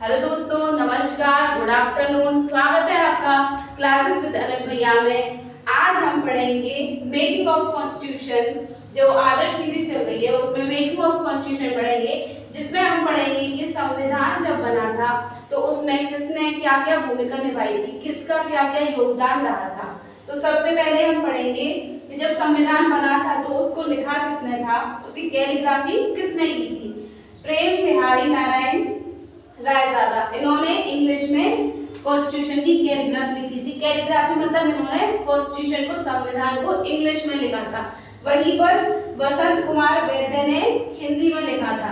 Hello दोस्तों, नमस्कार, good afternoon. स्वागत है आपका क्लासेस विद अनिल भैया में। आज हम पढ़ेंगे मेकिंग ऑफ कॉन्स्टिट्यूशन। जो आदर्श सीरीज चल रही है उसमें मेकिंग ऑफ कॉन्स्टिट्यूशन पढ़ेंगे, जिसमें हम पढ़ेंगे कि संविधान जब बना था तो उसमें किसने क्या क्या भूमिका निभाई थी, किसका क्या क्या योगदान रहा था। तो सबसे पहले हम पढ़ेंगे कि जब संविधान बना था तो उसको लिखा किसने था, उसकी कैलीग्राफी किसने की थी। प्रेम बिहारी नारायण रायजादा, इन्होंने इंग्लिश में कॉन्स्टिट्यूशन की कैलीग्राफी लिखी थी। कैलीग्राफी मतलब इन्होंने कॉन्स्टिट्यूशन को, संविधान को इंग्लिश में लिखा था। वहीं पर वसंत कुमार वैद्य ने हिंदी में लिखा था।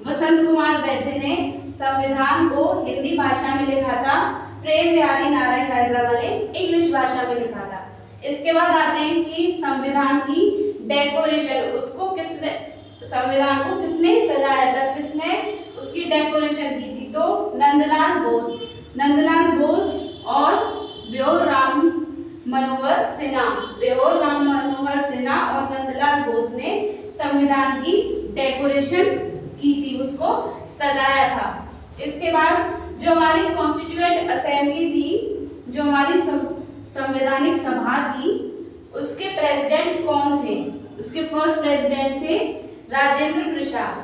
वसंत कुमार वैद्य ने संविधान को हिंदी भाषा में लिखा था। प्रेम बिहारी नारायण रायजादा ने इंग्लिश भाषा में लिखा था। इसके बाद आते हैं कि संविधान की डेकोरेशन, उसको किसने, संविधान को किसने सजाया था, किसने उसकी डेकोरेशन की थी। तो नंदलाल बोस, नंदलाल बोस और व्योम राम मनोहर सिन्हा, व्योम राम मनोहर सिन्हा और नंदलाल बोस ने संविधान की डेकोरेशन की थी, उसको सजाया था। इसके बाद जो हमारी कॉन्स्टिट्यूएंट असेंबली थी, जो हमारी संवैधानिक सभा थी, उसके प्रेसिडेंट कौन थे। उसके फर्स्ट प्रेसिडेंट थे राजेंद्र प्रसाद,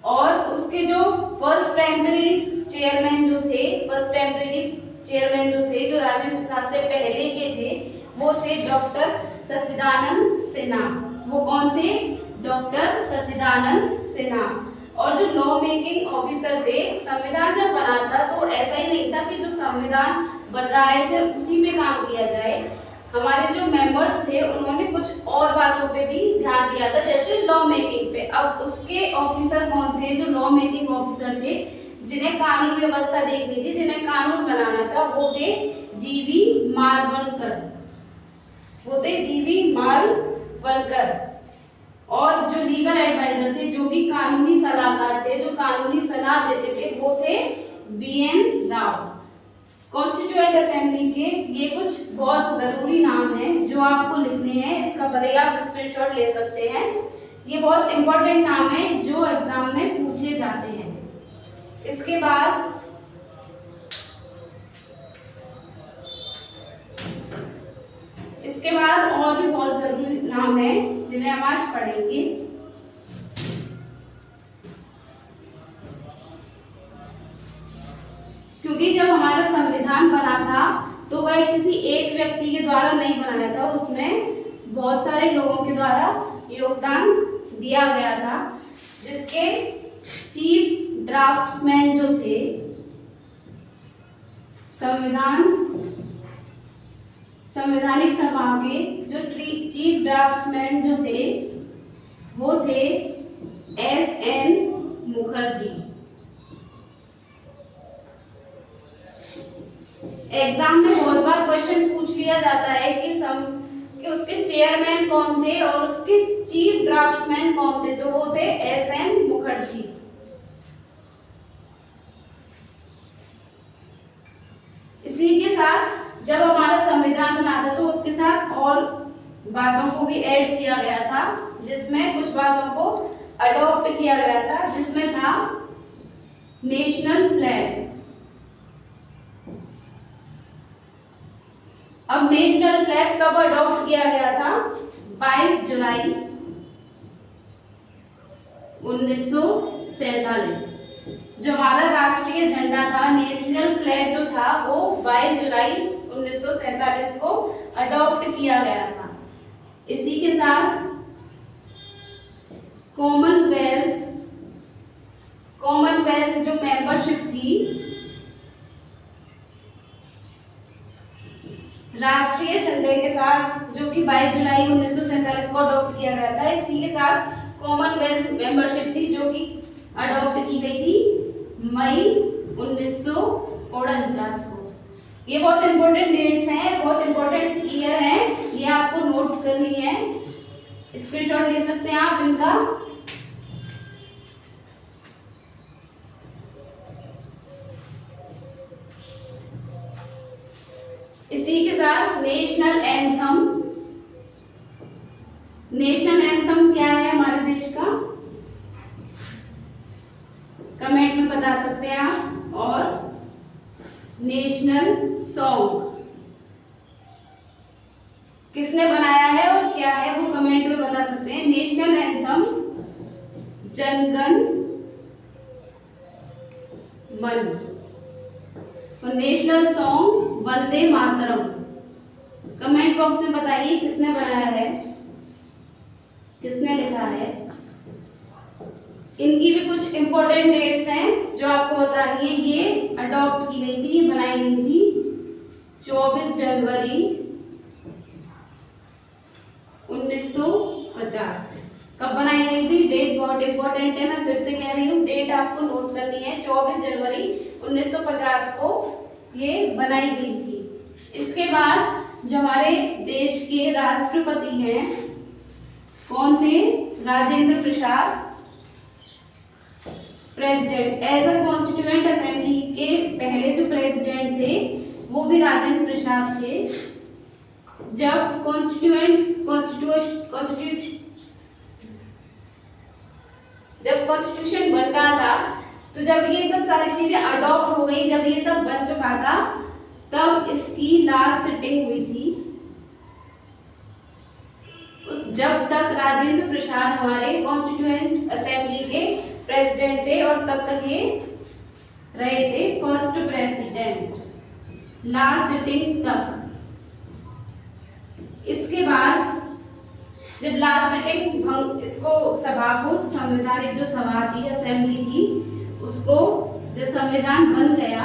और उसके जो फर्स्ट टेम्परेरी चेयरमैन जो थे, फर्स्ट टेम्परेरी चेयरमैन जो थे, जो राजेंद्र प्रसाद से पहले के थे, वो थे डॉक्टर सच्चिदानंद सिन्हा। वो कौन थे? डॉक्टर सच्चिदानंद सिन्हा। और जो लॉ मेकिंग ऑफिसर थे, संविधान जब बना था तो ऐसा ही नहीं था कि जो संविधान बन रहा है सिर्फ उसी पे काम किया जाए। हमारे जो मेंबर्स थे उन्होंने कुछ और बातों पे भी ध्यान दिया था, जैसे लॉ मेकिंग पे। अब उसके ऑफिसर कौन थे? जो लॉ मेकिंग ऑफिसर थे, जिन्हें कानून व्यवस्था देखनी थी, जिन्हें कानून बनाना था, वो थे जीवी मालवणकर, वो थे जीवी मालवणकर। और जो लीगल एडवाइजर थे, जो कि कानूनी सलाहकार थे, जो कानूनी सलाह देते थे, वो थे BN राव। कॉन्स्टिट्यूएंट असेंबली के ये कुछ बहुत जरूरी नाम हैं जो आपको लिखने हैं। इसका भले आप स्क्रीनशॉट ले सकते हैं। ये बहुत इंपॉर्टेंट नाम है जो एग्जाम में पूछे जाते हैं। इसके बाद और भी बहुत जरूरी नाम है जिन्हें हम आज पढ़ेंगे। क्योंकि जब हमारा संविधान बना था तो वह किसी एक व्यक्ति के द्वारा नहीं बनाया था, उसमें बहुत सारे लोगों के द्वारा योगदान दिया गया था, जिसके चीफ ड्राफ्ट्समैन जो थे, संवैधानिक सभा के जो चीफ ड्राफ्ट्समैन जो थे, वो थे SN मुखर्जी। एग्जाम में बहुत बार क्वेश्चन पूछ लिया जाता है कि उसके चेयरमैन कौन थे और उसके चीफ ड्राफ्ट्समैन कौन थे। तो वो थे SN मुखर्जी। इसी के साथ जब हमारा संविधान बना था तो उसके साथ और बातों को भी ऐड किया गया था, जिसमें कुछ बातों को अडॉप्ट किया गया था, जिसमें था नेशनल फ्लैग। अब नेशनल फ्लैग कब अडॉप्ट किया गया था? 22 जुलाई 1947। जो हमारा राष्ट्रीय झंडा था, नेशनल फ्लैग जो था, वो 22 जुलाई 1947 को अडॉप्ट किया गया था। इसी के साथ कॉमनवेल्थ जो मेंबरशिप थी, राष्ट्रीय झंडे के साथ, जो कि 22 जुलाई 1947 को अडॉप्ट किया गया था, इसी के साथ कॉमनवेल्थ मेंबरशिप थी, जो कि अडॉप्ट की गई थी मई 1949 को। ये बहुत इंपॉर्टेंट डेट्स हैं, बहुत इंपॉर्टेंट ईयर हैं, ये आपको नोट करनी है। स्क्रीनशॉट ले सकते हैं आप इनका। इसी के साथ नेशनल एंथम क्या है हमारे देश का? कमेंट में बता सकते हैं आप। नेशनल सॉन्ग किसने बनाया है और क्या है वो कमेंट में बता सकते हैं। नेशनल एंथम जनगण मन और national song Vande Mataram. Comment box में बताइए किसने बनाया है, किसने लिखा है। इनकी भी कुछ इंपॉर्टेंट डेट्स हैं जो आपको बता रही है। ये अडॉप्ट की गई थी, ये बनाई गई थी 24 जनवरी 1950। कब बनाई गई थी? डेट बहुत इंपॉर्टेंट है, मैं फिर से कह रही हूँ, डेट आपको नोट करनी है। 24 जनवरी 1950 को ये बनाई गई थी। इसके बाद जो हमारे देश के राष्ट्रपति हैं कौन थे? Rajendra Prasad president. As a constituent assembly के पहले जो प्रेसिडेंट थे वो भी राजेंद्र प्रसाद थे। जब कॉन्स्टिट्यूशन बन रहा था, तो जब ये सब सारी चीजें अडॉप्ट हो गई, जब ये सब बन चुका था, तब इसकी लास्ट सिटिंग हुई थी। जब तक राजेंद्र प्रसाद हमारे कॉन्स्टिट्यूएंट असेंबली के प्रेसिडेंट थे और तब तक ये रहे थे फर्स्ट प्रेसिडेंट, लास्ट सिटिंग तक। इसके बाद जब लास्ट सिटिंग इसको सभा को, संवैधानिक जो सभा थी, असेंबली थी, उसको जब संविधान बन गया,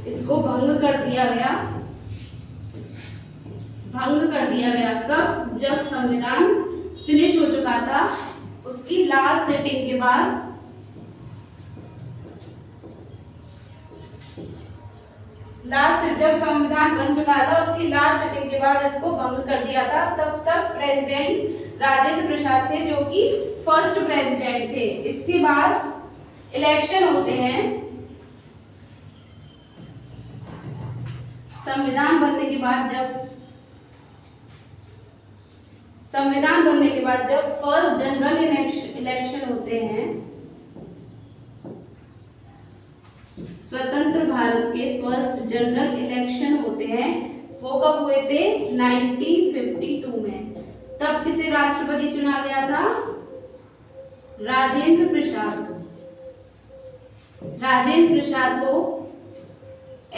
इसको भंग कर दिया गया। भंग कर दिया गया कब? जब संविधान फिनिश हो चुका था, उसकी लास्ट सिटिंग के बाद। जब संविधान बन चुका था, उसकी लास्ट सिटिंग के बाद इसको भंग कर दिया था। तब तक प्रेसिडेंट राजेंद्र प्रसाद थे जो कि फर्स्ट प्रेसिडेंट थे। इसके बाद इलेक्शन होते हैं। संविधान बनने के बाद जब फर्स्ट जनरल इलेक्शन होते हैं, स्वतंत्र भारत के फर्स्ट जनरल इलेक्शन होते हैं, वो कब हुए थे? 1952 में। तब किसे राष्ट्रपति चुना गया था? राजेंद्र प्रसाद को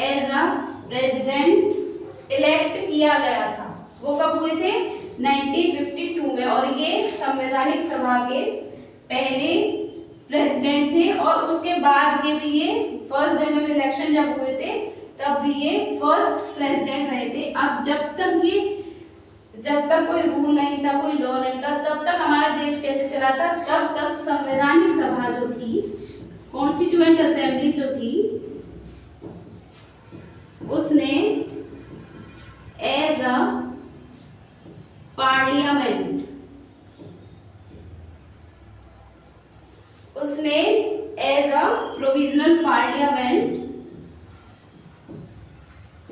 एज अ प्रेसिडेंट इलेक्ट किया गया था। वो कब हुए थे? 1952 में। और ये संवैधानिक सभा के पहले प्रेसिडेंट थे। और उसके बाद के भी ये फर्स्ट जनरल इलेक्शन जब हुए थे, तब भी ये फर्स्ट प्रेसिडेंट रहे थे। अब जब तक कोई रूल नहीं था, कोई लॉ नहीं था, तब तक हमारा देश कैसे चला था? तब तक संवैधानिक सभा जो थी, कॉन्स्टिट्यूएंट असेंबली जो थी, उसने एज अ पार्लियामेंट, उसने as a provisional parliament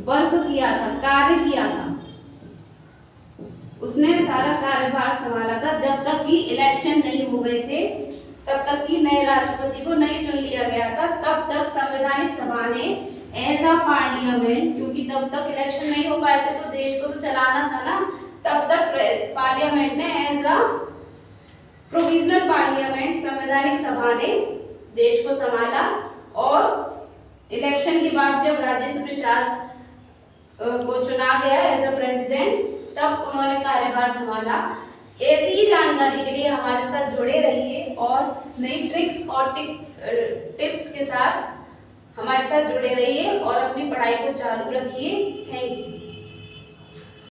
work किया था, कार्य किया था। उसने सारा कार्यभार संभाला था जब तक कि इलेक्शन नहीं हो गए थे, तब तक कि नए राष्ट्रपति को नहीं चुन लिया गया था। तब तक संवैधानिक सभा ने एज अ पार्लियामेंट, क्योंकि तब तक इलेक्शन नहीं हो पाए थे तो देश को तो चलाना था ना, तब तक पार्लियामेंट ने एज अ प्रोविजनल पार्लियामेंट, संवैधानिक सभा ने देश को संभाला। और इलेक्शन के बाद जब राजेंद्र प्रसाद को चुना गया एज अ प्रेसिडेंट, तब उन्होंने कार्यभार संभाला। ऐसी ही जानकारी के लिए हमारे साथ जुड़े रहिए और नई ट्रिक्स और टिप्स के साथ हमारे साथ जुड़े रहिए और अपनी पढ़ाई को चालू रखिए। Thank you.